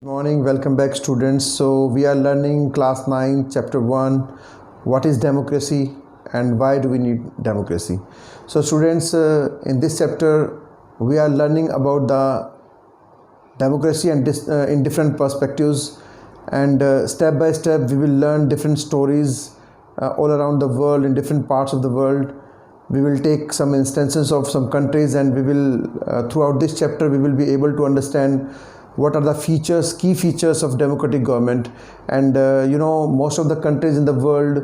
Morning, welcome back students. So we are learning class 9 chapter 1, what is democracy and why do we need democracy. So students, in this chapter we are learning about the democracy and in different perspectives, and step by step we will learn different stories all around the world, in different parts of the world. We will take some instances of some countries, and we will throughout this chapter we will be able to understand what are the features, key features of democratic government. And most of the countries in the world,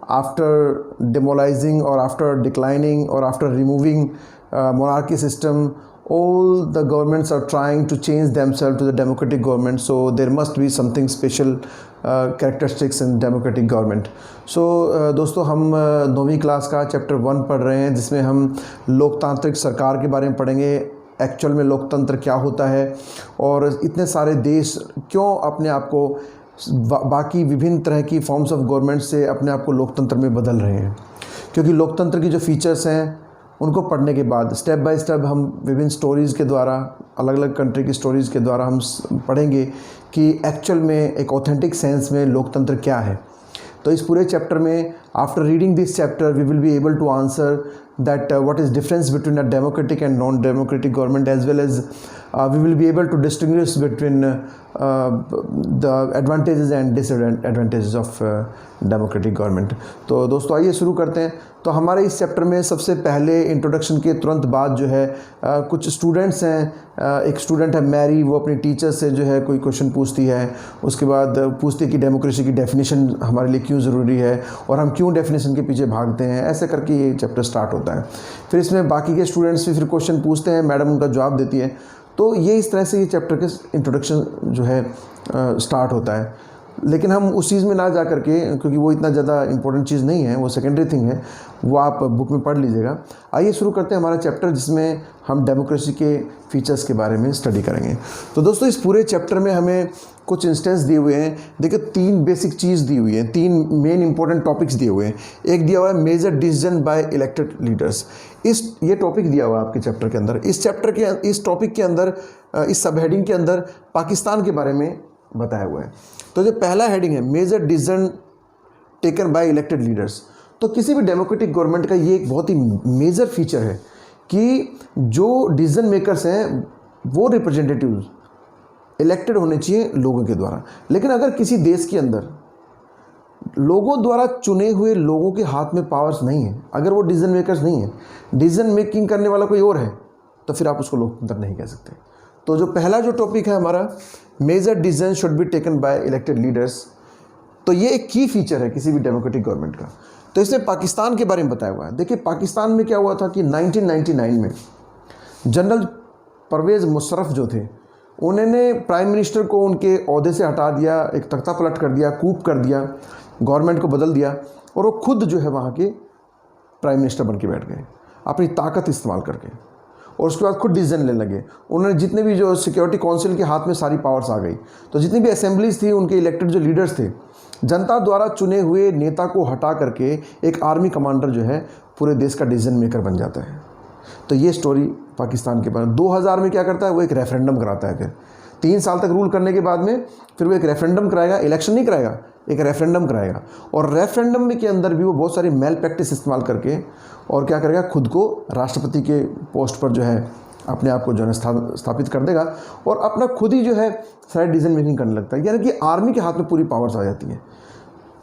after demolizing or after declining or after removing monarchy system, all the governments are trying to change themselves to the democratic government. So there must be something special characteristics in democratic government. So दोस्तों, हम 9वीं class का chapter 1 पढ़ रहे हैं, जिसमें हम लोकतांत्रिक सरकार के बारे में पढ़ेंगे। एक्चुअल में लोकतंत्र क्या होता है और इतने सारे देश क्यों अपने आप को बाकी विभिन्न तरह की फॉर्म्स ऑफ गवर्नमेंट से अपने आप को लोकतंत्र में बदल रहे हैं। क्योंकि लोकतंत्र की जो फीचर्स हैं उनको पढ़ने के बाद स्टेप बाय स्टेप हम विभिन्न स्टोरीज़ के द्वारा, अलग अलग कंट्री की स्टोरीज़ के द्वारा हम पढ़ेंगे कि एक्चुअल में एक ऑथेंटिक सेंस में लोकतंत्र क्या है। तो इस पूरे चैप्टर में, after reading this chapter, we will be able to answer that what is difference between a democratic and non-democratic government, as well as we will be able to distinguish between the advantages and disadvantages of democratic government. तो दोस्तों आइए शुरू करते हैं। तो हमारे इस chapter में सबसे पहले इंट्रोडक्शन के तुरंत बाद जो है कुछ स्टूडेंट्स हैं। एक स्टूडेंट है मैरी, वो अपनी टीचर से जो है कोई क्वेश्चन पूछती है। उसके बाद पूछती है कि डेमोक्रेसी की डेफिनेशन हमारे लिए क्यों ज़रूरी है और हम क्यों डेफिनेशन के पीछे भागते हैं। ऐसे करके ये चैप्टर स्टार्ट होता है। फिर इसमें बाकी के स्टूडेंट्स भी फिर क्वेश्चन पूछते हैं, मैडम उनका जवाब देती है। तो ये इस तरह से ये चैप्टर के इंट्रोडक्शन जो है स्टार्ट होता है। लेकिन हम उस चीज़ में ना जा करके, क्योंकि वो इतना ज़्यादा इंपॉर्टेंट चीज़ नहीं है, वो सेकेंडरी थिंग है, वो आप बुक में पढ़ लीजिएगा। आइए शुरू करते हैं हमारा चैप्टर, जिसमें हम डेमोक्रेसी के फीचर्स के बारे में स्टडी करेंगे। तो दोस्तों, इस पूरे चैप्टर में हमें कुछ इंस्टेंस दिए हुए हैं। देखिए, 3 बेसिक चीज़ दी हुई है, 3 मेन इंपॉर्टेंट टॉपिक्स दिए हुए हैं। एक दिया हुआ है major decision by elected leaders. ये टॉपिक दिया हुआ है आपके चैप्टर के अंदर। इस टॉपिक के अंदर, इस सब हेडिंग के अंदर पाकिस्तान के बारे में बताया हुआ है। तो जो पहला हेडिंग है major decision taken by elected leaders, तो किसी भी डेमोक्रेटिक गवर्नमेंट का ये एक बहुत ही मेजर फीचर है कि जो डिसीजन मेकर्स हैं वो रिप्रेजेंटेटिव्स इलेक्टेड होने चाहिए लोगों के द्वारा। लेकिन अगर किसी देश के अंदर लोगों द्वारा चुने हुए लोगों के हाथ में पावर्स नहीं है, अगर वो डिसीजन मेकर्स नहीं है, डिसीजन मेकिंग करने वाला कोई और है, तो फिर आप उसको लोकतंत्र नहीं कह सकते। तो जो पहला जो टॉपिक है हमारा, major decision should be taken by elected leaders, तो ये एक की फीचर है किसी भी डेमोक्रेटिक गवर्नमेंट का। तो इसमें पाकिस्तान के बारे में बताया हुआ है। देखिए, पाकिस्तान में क्या हुआ था कि 1999 में जनरल परवेज़ मुशर्रफ जो थे, उन्होंने प्राइम मिनिस्टर को उनके ओहदे से हटा दिया, एक तख्ता पलट कर दिया, कूप कर दिया, गवर्नमेंट को बदल दिया, और वो खुद जो है वहाँ के प्राइम मिनिस्टर बन के बैठ गए अपनी ताकत इस्तेमाल करके। और उसके बाद खुद डिसीजन लेने लगे। उन्होंने जितने भी जो सिक्योरिटी काउंसिल के हाथ में सारी पावर्स आ गई, तो जितनी भी असेंबलीज थी, उनके इलेक्टेड जो लीडर्स थे, जनता द्वारा चुने हुए नेता को हटा करके एक आर्मी कमांडर जो है पूरे देश का डिसीजन मेकर बन जाता है। तो ये स्टोरी पाकिस्तान के बारे में। 2000 में क्या करता है, वो एक रेफरेंडम कराता है। फिर 3 साल तक रूल करने के बाद में फिर वो एक रेफरेंडम कराएगा, इलेक्शन नहीं कराएगा, एक रेफरेंडम कराएगा। और रेफरेंडम में के अंदर भी वो बहुत सारी मेल प्रैक्टिस इस्तेमाल करके और क्या करेगा, खुद को राष्ट्रपति के पोस्ट पर जो है अपने आप को जो है स्थापित कर देगा और अपना खुद ही जो है सारी डिसीजन मेकिंग करने लगता है। यानी कि आर्मी के हाथ में पूरी पावर्स आ जाती है।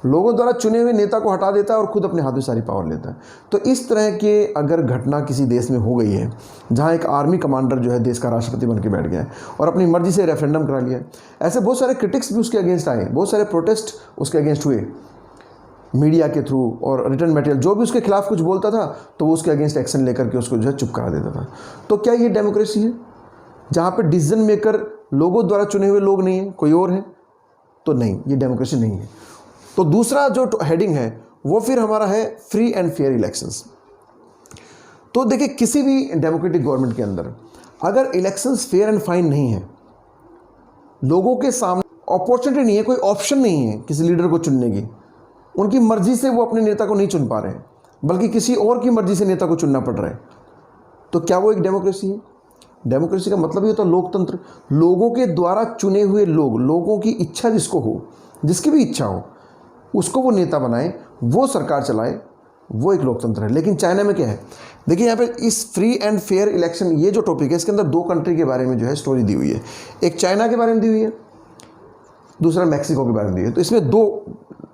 लोगों द्वारा चुने हुए नेता को हटा देता है और खुद अपने हाथ में सारी पावर लेता है। तो इस तरह के अगर घटना किसी देश में हो गई है जहां एक आर्मी कमांडर जो है देश का राष्ट्रपति बन के बैठ गया है और अपनी मर्जी से रेफरेंडम करा लिया है, ऐसे बहुत सारे क्रिटिक्स भी उसके अगेंस्ट आए, बहुत सारे प्रोटेस्ट उसके अगेंस्ट हुए मीडिया के थ्रू, और रिटर्न मटेरियल जो भी उसके खिलाफ कुछ बोलता था तो वो उसके अगेंस्ट एक्शन लेकर के उसको जो है चुप करा देता था। तो क्या ये डेमोक्रेसी है जहाँ पर डिसीजन मेकर लोगों द्वारा चुने हुए लोग नहीं है, कोई और है? तो नहीं, ये डेमोक्रेसी नहीं है। तो दूसरा जो हेडिंग है वो फिर हमारा है फ्री एंड फेयर इलेक्शंस। तो देखिए, किसी भी डेमोक्रेटिक गवर्नमेंट के अंदर अगर इलेक्शंस फेयर एंड फाइन नहीं है, लोगों के सामने अपॉर्चुनिटी नहीं है, कोई ऑप्शन नहीं है किसी लीडर को चुनने की, उनकी मर्जी से वो अपने नेता को नहीं चुन पा रहे हैं, बल्कि किसी और की मर्जी से नेता को चुनना पड़ रहा है, तो क्या वो एक डेमोक्रेसी है? डेमोक्रेसी का मतलब ही होता है लोकतंत्र, लोगों के द्वारा चुने हुए लोग, लोगों की इच्छा जिसको हो, जिसकी भी इच्छा हो उसको वो नेता बनाए, वो सरकार चलाए, वो एक लोकतंत्र है। लेकिन चाइना में क्या है, देखिए यहाँ पे इस फ्री एंड फेयर इलेक्शन ये जो टॉपिक है इसके अंदर दो कंट्री के बारे में जो है स्टोरी दी हुई है, एक चाइना के बारे में दी हुई है, दूसरा मैक्सिको के बारे में दी है। तो इसमें दो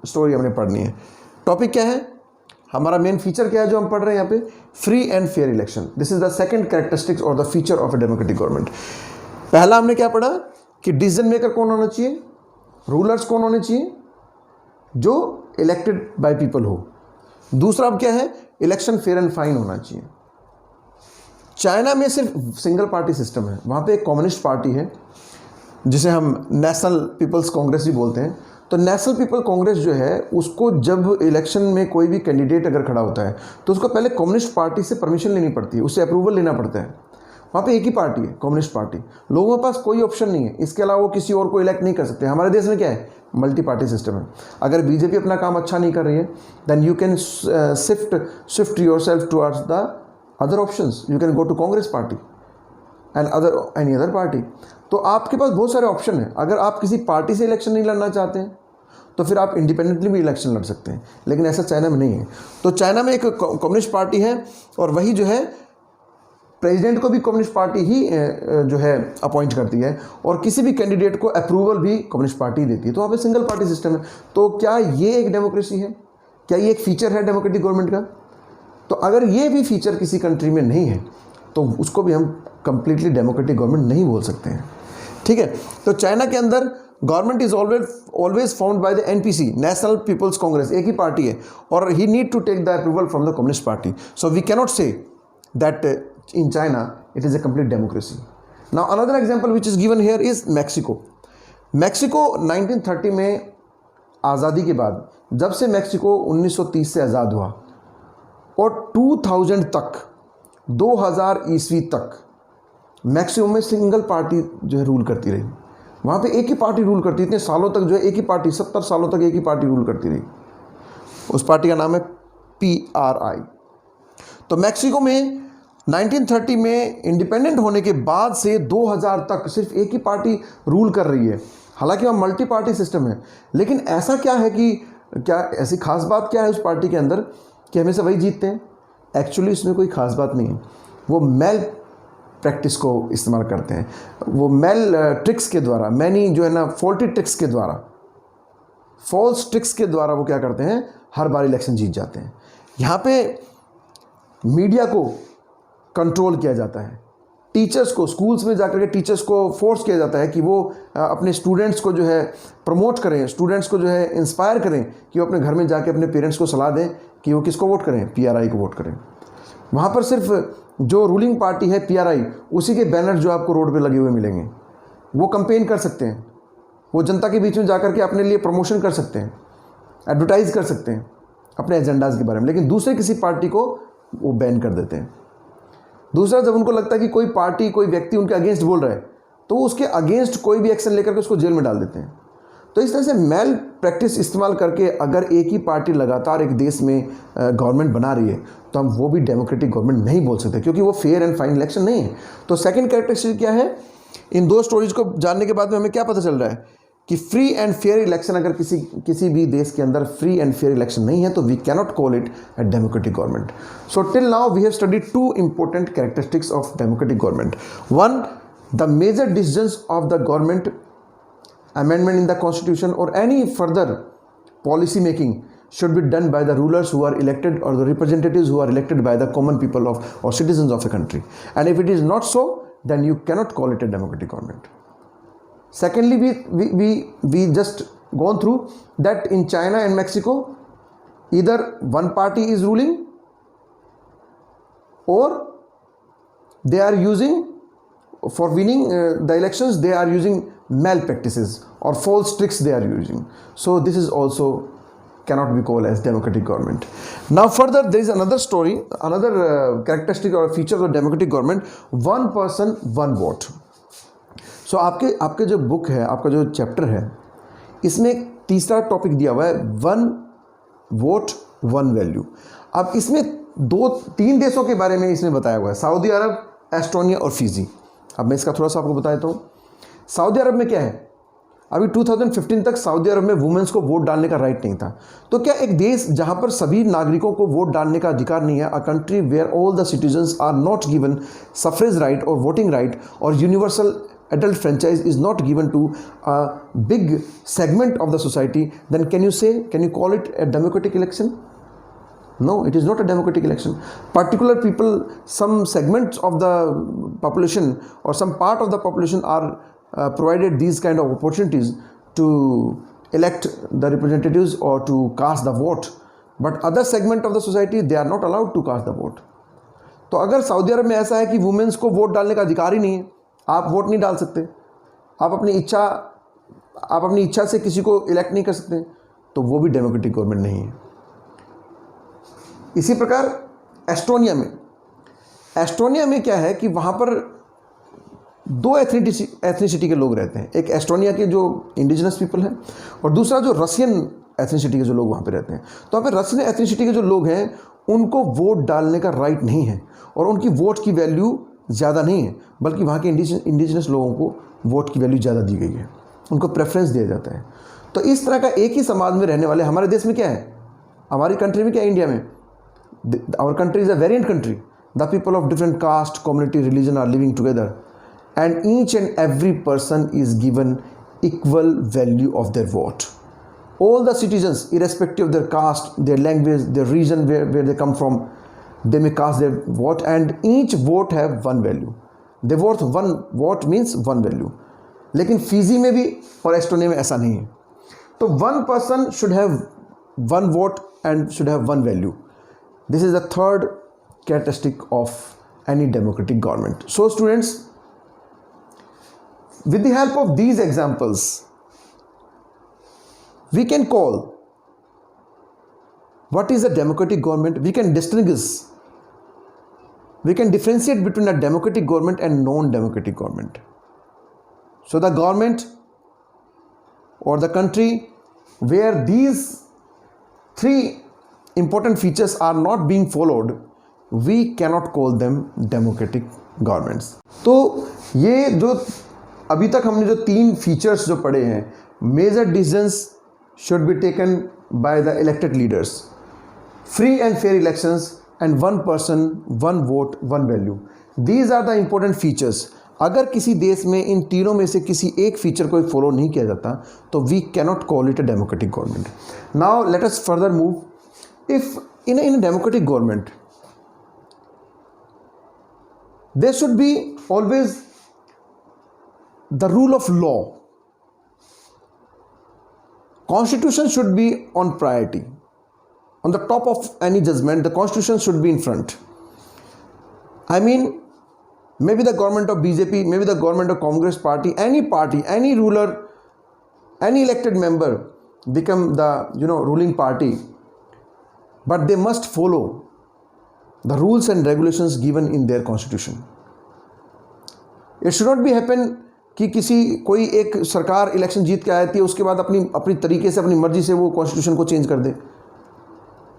स्टोरी हमने पढ़नी है। टॉपिक क्या है, हमारा मेन फीचर क्या है जो हम पढ़ रहे हैं यहाँ पे, free and fair election. This is the second characteristics और the feature of a democratic government. पहला हमने क्या पढ़ा कि डिसीजन मेकर कौन होना चाहिए, रूलर्स कौन होने चाहिए, जो इलेक्टेड बाय पीपल हो। दूसरा अब क्या है, इलेक्शन फेयर एंड फाइन होना चाहिए। चाइना में सिर्फ सिंगल पार्टी सिस्टम है, वहाँ पे एक कम्युनिस्ट पार्टी है जिसे हम नेशनल पीपल्स कांग्रेस भी बोलते हैं। तो नेशनल पीपल कांग्रेस जो है उसको जब इलेक्शन में कोई भी कैंडिडेट अगर खड़ा होता है तो उसको पहले कम्युनिस्ट पार्टी से परमिशन लेनी पड़ती है, उससे अप्रूवल लेना पड़ता है। वहाँ पे एक ही पार्टी है, कम्युनिस्ट पार्टी। लोगों के पास कोई ऑप्शन नहीं है, इसके अलावा वो किसी और को इलेक्ट नहीं कर सकते। हमारे देश में क्या है, मल्टी पार्टी सिस्टम है। अगर बीजेपी अपना काम अच्छा नहीं कर रही है then you can shift yourself towards the other options, you can go to Congress party and any other party. तो आपके पास बहुत सारे ऑप्शन हैं। अगर आप किसी पार्टी से इलेक्शन नहीं लड़ना चाहते हैं तो फिर आप इंडिपेंडेंटली भी इलेक्शन लड़ सकते हैं, लेकिन ऐसा चाइना में नहीं है। तो चाइना में एक कम्युनिस्ट पार्टी है और वही जो है प्रेसिडेंट को भी कम्युनिस्ट पार्टी ही जो है अपॉइंट करती है और किसी भी कैंडिडेट को अप्रूवल भी कम्युनिस्ट पार्टी देती है। तो वहाँ पे सिंगल पार्टी सिस्टम है। तो क्या ये एक डेमोक्रेसी है, क्या ये एक फीचर है डेमोक्रेटिक गवर्नमेंट का? तो अगर ये भी फीचर किसी कंट्री में नहीं है तो उसको भी हम कंप्लीटली डेमोक्रेटिक गवर्नमेंट नहीं बोल सकते हैं, ठीक है। तो चाइना के अंदर government is always found by the NPC, national people's congress, एक ही पार्टी है और ही need to take the approval from the communist party. So we cannot say that in China it is a complete democracy. Now another example which is given here is Mexico. Mexico 1930 में आज़ादी के बाद, जब से Mexico 1930 से आज़ाद हुआ और 2000 तक, 2000 ईस्वी तक मैक्सिको में सिंगल पार्टी जो है रूल करती रही। वहाँ पे एक ही पार्टी रूल करती, इतने सालों तक जो है एक ही पार्टी, 70 सालों तक एक ही पार्टी रूल करती रही। उस पार्टी का नाम है PRI। तो मैक्सिको में 1930 में इंडिपेंडेंट होने के बाद से 2000 तक सिर्फ एक ही पार्टी रूल कर रही है। हालांकि वहाँ मल्टी पार्टी सिस्टम है, लेकिन ऐसा क्या है कि क्या ऐसी खास बात क्या है उस पार्टी के अंदर कि हमेशा वही जीतते हैं? एक्चुअली इसमें कोई खास बात नहीं है। वो मेल प्रैक्टिस को इस्तेमाल करते हैं, वो मेल ट्रिक्स के द्वारा, मैनी जो है ना फॉल्टी ट्रिक्स के द्वारा, फॉल्स ट्रिक्स के द्वारा वो क्या करते हैं, हर बार इलेक्शन जीत जाते हैं। यहाँ पे मीडिया को कंट्रोल किया जाता है, टीचर्स को, स्कूल्स में जाकर के टीचर्स को फोर्स किया जाता है कि वो अपने स्टूडेंट्स को जो है प्रमोट करें, स्टूडेंट्स को जो है इंस्पायर करें कि वो अपने घर में जाके अपने पेरेंट्स को सलाह दें कि वो किसको वोट करें, PRI को वोट करें। वहाँ पर सिर्फ जो रूलिंग पार्टी है PRI, उसी के बैनर जो आपको रोड पे लगे हुए मिलेंगे। वो कंपेन कर सकते हैं, वो जनता के बीच में जाकर के अपने लिए प्रमोशन कर सकते हैं, एडवर्टाइज कर सकते हैं अपने एजेंडाज के बारे में, लेकिन दूसरे किसी पार्टी को वो बैन कर देते हैं। दूसरा, जब उनको लगता है कि कोई पार्टी, कोई व्यक्ति उनके अगेंस्ट बोल रहा है तो उसके अगेंस्ट कोई भी एक्शन लेकर के उसको जेल में डाल देते हैं। तो इस तरह से मेल प्रैक्टिस इस्तेमाल करके अगर एक ही पार्टी लगातार एक देश में गवर्नमेंट बना रही है तो हम वो भी डेमोक्रेटिक गवर्नमेंट नहीं बोल सकते, क्योंकि वो फेयर एंड फाइन इलेक्शन नहीं है। तो सेकंड कैरेक्टरिस्टिक क्या है, इन दो स्टोरीज को जानने के बाद में हमें क्या पता चल रहा है कि फ्री एंड फेयर इलेक्शन, अगर किसी भी देश के अंदर फ्री एंड फेयर इलेक्शन नहीं है तो we cannot call it a democratic government. So till now we have studied two important characteristics of democratic government. One, the major decisions of the government, amendment in the constitution or any further policy making should be done by the rulers who are elected or the representatives who are elected by the common people of or citizens of a country. And if it is not so, then you cannot call it a democratic government. Secondly, we just gone through that in China and Mexico, either one party is ruling or they are using, for winning the elections, they are using malpractices or false tricks they are using. So this is also cannot be called as democratic government. Now further, there is another story, another characteristic or feature of democratic government, one person one vote. So आपके जो book है, आपका जो chapter है, इसमें एक तीसरा topic दिया हुआ है, वन वोट वन वैल्यू। अब इसमें 2-3 देशों के बारे में इसमें बताया हुआ है, सऊदी अरब, एस्टोनिया और फिजी। अब मैं इसका थोड़ा सा आपको बताता हूँ। सऊदी अरब में क्या है, अभी 2015 तक सऊदी अरब में वुमेन्स को वोट डालने का राइट नहीं था। तो क्या एक देश जहाँ पर सभी नागरिकों को वोट डालने का अधिकार नहीं है, a country where all the citizens are not given suffrage right और वोटिंग राइट और universal adult franchise is not given to a big segment of the society, then can you call it a democratic election? No, it is not a democratic election. Particular people, some segments of the population or some part of the population are provided these kind of opportunities to elect the representatives or to cast the vote, but other segment of the society, they are not allowed to cast the vote. तो अगर Saudi अरब में ऐसा है कि women's को vote डालने का अधिकार ही नहीं है, आप वोट नहीं डाल सकते, आप अपनी इच्छा से किसी को इलेक्ट नहीं कर सकते, तो वो भी डेमोक्रेटिक गवर्नमेंट नहीं है। इसी प्रकार एस्टोनिया में क्या है कि वहाँ पर दो एथनिसिटी के लोग रहते हैं, एक एस्टोनिया के जो इंडिजिनस पीपल हैं और दूसरा जो रशियन एथनिसिटी के जो लोग वहाँ पे रहते हैं। तो वहाँ पे रशियन एथनिसिटी के जो लोग हैं उनको वोट डालने का राइट नहीं है और उनकी वोट की वैल्यू ज़्यादा नहीं है, बल्कि वहाँ के इंडिजिनस लोगों को वोट की वैल्यू ज़्यादा दी गई है, उनको प्रेफरेंस दिया जाता है। तो इस तरह का एक ही समाज में रहने वाले हमारे देश में क्या है, हमारी कंट्री में क्या है, इंडिया में, our country is a variant country, the people of different caste, community, religion are living together and each and every person is given equal value of their vote. All the citizens, irrespective of their caste, their language, their region where they come from, they may cast their vote and each vote have one value. They vote one vote means one value. लेकिन Fiji में भी और Estonia में ऐसा नहीं है। तो one person should have one vote and should have one value. This is the third characteristic of any democratic government. So students, with the help of these examples, we can call what is a democratic government. We can differentiate between a democratic government and non-democratic government. So the government or the country where these three important features are not being followed, we cannot call them democratic governments. तो ये जो अभी तक हमने जो तीन features जो पढ़े हैं, major decisions should be taken by the elected leaders, free and fair elections, and one person, one vote, one value. These are the important features. अगर किसी देश में इन तीनों में से किसी एक फीचर को फॉलो नहीं किया जाता तो we cannot call it a democratic government. Now let us further move. If in a democratic government, there should be always the rule of law. Constitution should be on priority. On the top of any judgment, the constitution should be in front. I mean, maybe the government of BJP, maybe the government of Congress party, any ruler, any elected member become the ruling party, but they must follow the rules and regulations given in their constitution. It should not be happen कि कोई एक सरकार election जीत के आती है, उसके बाद अपनी तरीके से, अपनी मर्जी से वो कॉन्स्टिट्यूशन को चेंज कर दे,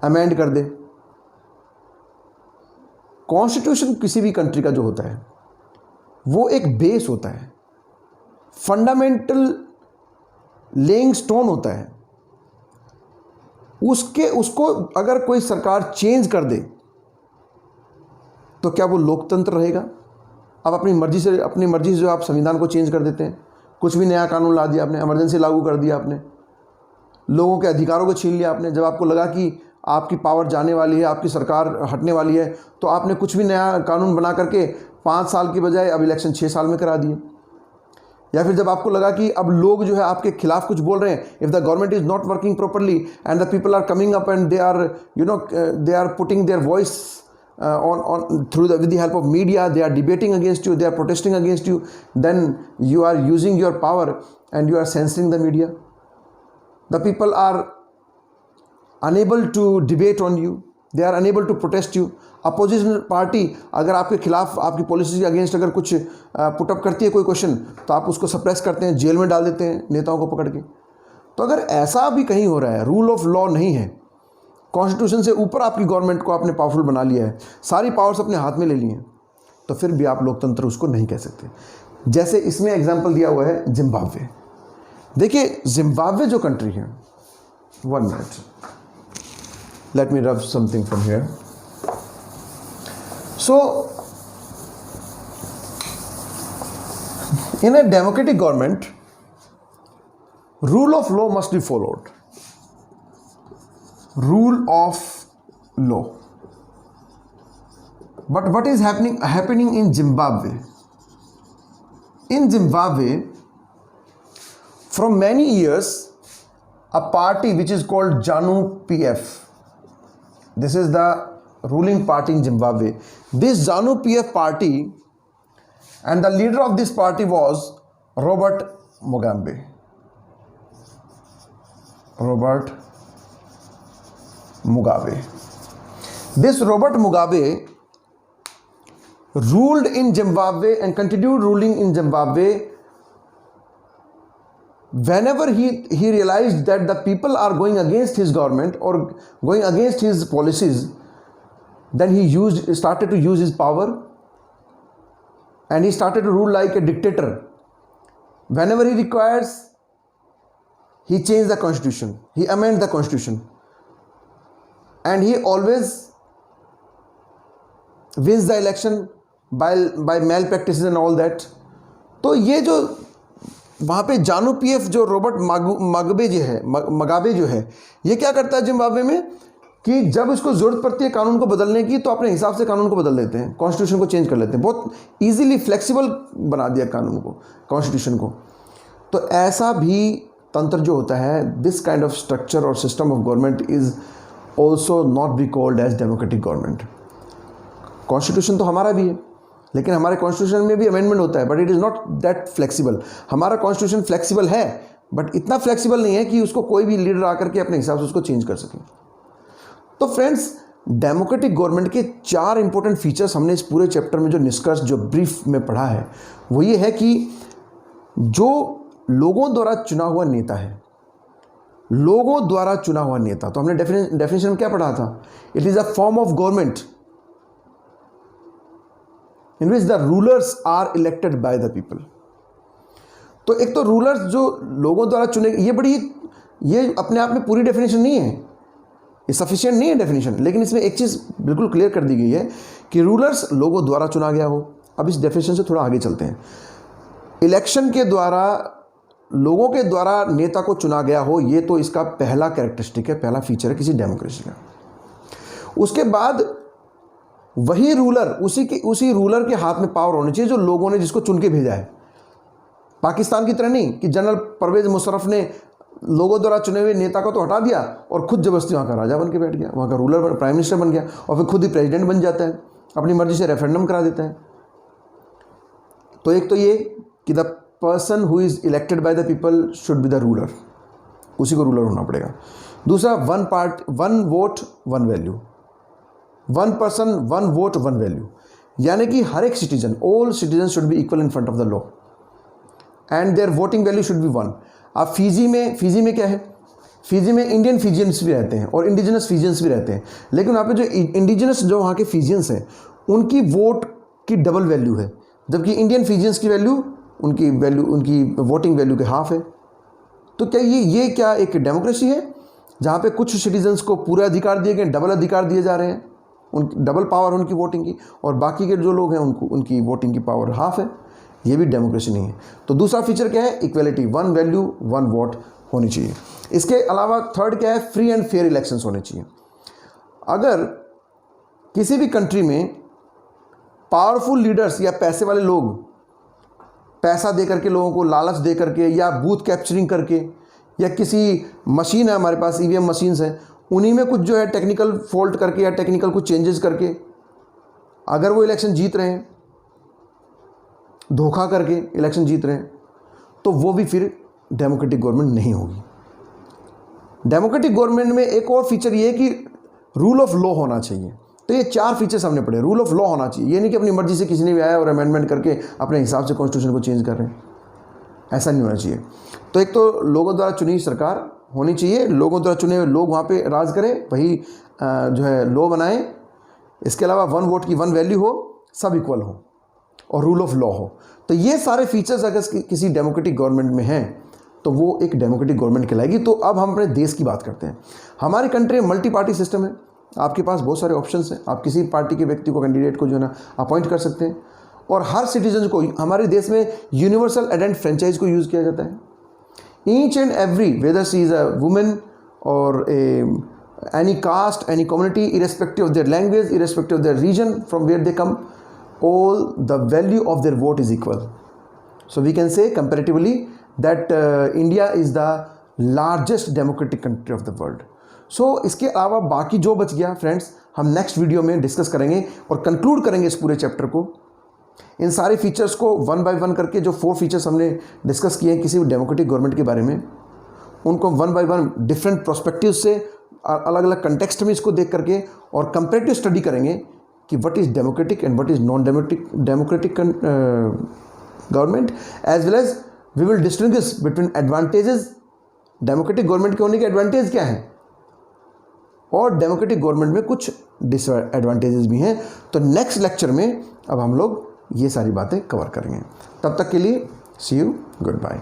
अमेंड कर दे। कॉन्स्टिट्यूशन किसी भी कंट्री का जो होता है वो एक बेस होता है, फंडामेंटल लेइंग स्टोन होता है। उसको अगर कोई सरकार चेंज कर दे तो क्या वो लोकतंत्र रहेगा? आप अपनी मर्जी से जो आप संविधान को चेंज कर देते हैं, कुछ भी नया कानून ला दिया आपने, इमरजेंसी लागू कर दिया आपने, लोगों के अधिकारों को छीन लिया आपने। जब आपको लगा कि आपकी पावर जाने वाली है, आपकी सरकार हटने वाली है, तो आपने कुछ भी नया कानून बना करके 5 साल की बजाय अब इलेक्शन 6 साल में करा दिए। या फिर जब आपको लगा कि अब लोग जो है आपके खिलाफ कुछ बोल रहे हैं, if the government is not working properly and the people are coming up and they are putting their voice with the help of media, they are debating against you, they are protesting against you, then you are using your power and you are censoring the media. The people are unable to debate on you, they are unable to protest you. Opposition party अगर आपके खिलाफ, आपकी policy के against अगर कुछ put up करती है कोई क्वेश्चन, तो आप उसको सप्रेस करते हैं, जेल में डाल देते हैं नेताओं को पकड़ के। तो अगर ऐसा भी कहीं हो रहा है, रूल ऑफ लॉ नहीं है, कॉन्स्टिट्यूशन से ऊपर आपकी गवर्नमेंट को आपने पावरफुल बना लिया है, सारी पावर्स अपने हाथ में ले ली हैं, तो फिर भी आप लोकतंत्र उसको नहीं कह सकते। जैसे इसमें एग्जाम्पल दिया हुआ है जिम्बाब्वे। देखिए जिम्बाब्वे जो कंट्री है, 1 मिनट, लेट मी रब something from here. So in a democratic government, rule of law must be followed. Rule of law. But what is happening in Zimbabwe? In Zimbabwe, from many years, a party which is called ZANU-PF, this is the ruling party in Zimbabwe. This ZANU-PF party, and the leader of this party was Robert Mugabe. Robert Mugabe. This Robert Mugabe ruled in Zimbabwe and continued ruling in Zimbabwe. Whenever he realized that the people are going against his government or going against his policies, then he started to use his power. And he started to rule like a dictator. Whenever he requires, he changed the constitution, he amended the constitution, and he always wins the election by malpractices and all that. तो ये जो वहाँ पे जानू PF जो Robert मगाबे जो है, ये क्या करता है जिम्बाब्वे में कि जब उसको ज़रूरत पड़ती है कानून को बदलने की, तो अपने हिसाब से कानून को बदल देते हैं, कॉन्स्टिट्यूशन को चेंज कर लेते हैं। बहुत इजीली फ्लेक्सिबल बना दिया कानून को, कॉन्स्टिट्यूशन को। तो ऐसा भी तंत्र जो होता है, दिस काइंड ऑफ स्ट्रक्चर और system of government is also not be called as democratic government. Constitution तो हमारा भी है, लेकिन हमारे कॉन्स्टिट्यूशन में भी अमेंडमेंट होता है, but it is not that flexible. हमारा कॉन्स्टिट्यूशन फ्लेक्सिबल है, बट इतना फ्लेक्सिबल नहीं है कि उसको कोई भी लीडर आकर के अपने हिसाब से उसको चेंज कर सके। तो फ्रेंड्स, डेमोक्रेटिक गवर्नमेंट के 4 इंपॉर्टेंट फीचर्स हमने इस पूरे चैप्टर में जो निष्कर्ष जो ब्रीफ में पढ़ा है, वो ये है कि जो लोगों द्वारा चुना हुआ नेता है, लोगों द्वारा चुना हुआ नेता, तो हमने डेफिनेशन में क्या पढ़ा था? It is a form of government in which the rulers are elected by the people. तो एक तो रूलर्स जो लोगों द्वारा चुने, ये अपने आप में पूरी डेफिनेशन नहीं है, ये सफिशिएंट नहीं है डेफिनेशन, लेकिन इसमें एक चीज़ बिल्कुल क्लियर कर दी गई है कि रूलर्स लोगों द्वारा चुना गया हो। अब इस डेफिनेशन से थोड़ा आगे चलते हैं। इलेक्शन के द्वारा लोगों के द्वारा नेता को चुना गया हो, ये तो इसका पहला कैरेक्टरिस्टिक है, पहला फीचर है किसी डेमोक्रेसी का। उसके बाद वही रूलर, उसी रूलर के हाथ में पावर होनी चाहिए जो लोगों ने जिसको चुन के भेजा है। पाकिस्तान की तरह नहीं कि जनरल परवेज मुशर्रफ ने लोगों द्वारा चुने हुए नेता को तो हटा दिया और खुद जबरदस्ती वहाँ का राजा बन के बैठ गया, वहाँ का रूलर प्राइम मिनिस्टर बन गया, और फिर खुद ही प्रेसिडेंट बन जाता है, अपनी मर्जी से रेफरेंडम करा देता है। तो एक तो ये कि the person who is elected by the people should be the ruler, उसी को रूलर होना पड़ेगा। दूसरा, 1 vote 1 value, 1 person 1 vote 1 value, यानी कि हर एक citizen, all citizen should be equal in front of the law and their voting value should be 1। अब फिजी में क्या है? फिजी में इंडियन फिजियंस भी रहते हैं और इंडिजिनस फिजियंस भी रहते हैं, लेकिन वहाँ पे जो इंडिजिनस जो वहाँ के फिजियंस हैं, उनकी वोट की डबल वैल्यू है, जबकि इंडियन फिजियंस की वैल्यू उनकी वोटिंग वैल्यू के हाफ है। तो क्या ये क्या एक डेमोक्रेसी है जहाँ पे कुछ सिटीजन्स को पूरे अधिकार दिए गए, डबल अधिकार दिए जा रहे हैं, उनकी डबल पावर उनकी वोटिंग की, और बाकी के जो लोग हैं उनकी वोटिंग की पावर हाफ है? ये भी डेमोक्रेसी नहीं है। तो दूसरा फीचर क्या है? इक्वलिटी, 1 वैल्यू 1 वोट होनी चाहिए। इसके अलावा थर्ड क्या है? फ्री एंड फेयर इलेक्शंस होने चाहिए। अगर किसी भी कंट्री में पावरफुल लीडर्स या पैसे वाले लोग पैसा दे करके, लोगों को लालच दे करके, या बूथ कैप्चरिंग करके, या किसी मशीन है, हमारे पास ईवीएम मशीन्स हैं, उन्हीं में कुछ जो है टेक्निकल फॉल्ट करके या टेक्निकल कुछ चेंजेस करके अगर वो इलेक्शन जीत रहे हैं, धोखा करके इलेक्शन जीत रहे हैं, तो वो भी फिर डेमोक्रेटिक गवर्नमेंट नहीं होगी। डेमोक्रेटिक गवर्नमेंट में एक और फीचर ये है कि रूल ऑफ लॉ होना चाहिए। तो ये 4 फीचर्स हमने पढ़े। रूल ऑफ लॉ होना चाहिए, ये नहीं कि अपनी मर्जी से किसी ने भी आया और अमेंडमेंट करके अपने हिसाब से कॉन्स्टिट्यूशन को चेंज कर रहे हैं, ऐसा नहीं होना चाहिए। तो एक तो लोगों द्वारा चुनी सरकार होनी चाहिए, लोगों द्वारा चुने हुए लोग वहाँ पे राज करें, वही जो है लॉ बनाएं। इसके अलावा 1 वोट की 1 वैल्यू हो, सब इक्वल हो, और रूल ऑफ लॉ हो। तो ये सारे फीचर्स अगर किसी डेमोक्रेटिक गवर्नमेंट में हैं तो वो एक डेमोक्रेटिक गवर्नमेंट कहलाएगी। तो अब हम अपने देश की बात करते हैं। हमारी कंट्री में मल्टी पार्टी सिस्टम है, आपके पास बहुत सारे ऑप्शंस हैं, आप किसी पार्टी के व्यक्ति को, कैंडिडेट को जो है ना अपॉइंट कर सकते हैं। और हर सिटीजन को हमारे देश में यूनिवर्सल आइडेंटिटी फ्रेंचाइज को यूज़ किया जाता है। Each and every, whether she is a women और any caste, any community, irrespective of their language, irrespective of their region from where they come, all the value of their vote is equal. So we can say comparatively that India is the largest democratic country of the world. So इसके अलावा बाकी जो बच गया friends, हम next video में discuss करेंगे और कंक्लूड करेंगे इस पूरे चैप्टर को। इन सारे फीचर्स को वन बाय वन करके, जो 4 फीचर्स हमने डिस्कस किए हैं किसी भी डेमोक्रेटिक गवर्नमेंट के बारे में, उनको one by one different prospective से, अलग अलग कंटेक्स्ट में इसको देख करके और कंपैरेटिव स्टडी करेंगे कि what is democratic and what is non democratic government, as well as we will distinguish between advantages, democratic government के होने के एडवांटेज क्या हैं और डेमोक्रेटिक गवर्नमेंट में कुछ डिसएडवांटेजेस भी हैं। तो नेक्स्ट लेक्चर में अब हम लोग ये सारी बातें कवर करेंगे। तब तक के लिए सी यू, गुड बाय।